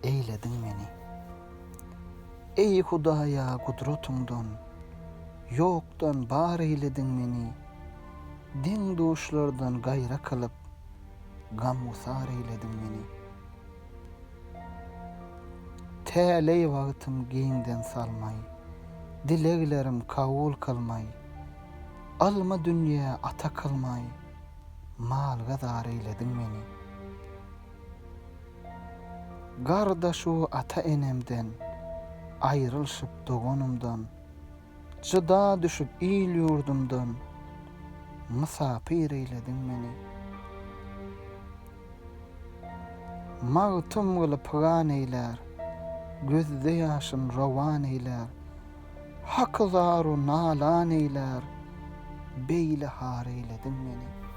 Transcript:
eyledin meni. Ey Hudaya kudretundan, yoktan bar eyledin meni. Din duşlardan gayra kılıp, gam usar eyledin meni. Täleý wagtym giňden salmay, dileglerim kabul kılmay, alma dünýä ata kılmay, malga zar eyledin meni. Gardaşu ata enemden, ayrılşyp doganymdan, jyda düşüp il ýurdumdan, mysapyr eyledin meni. Magtym gylyp pygan eýler, gözde ýaşym rowan eýler, hak zaru nalan eýler, beýle har eyledin meni.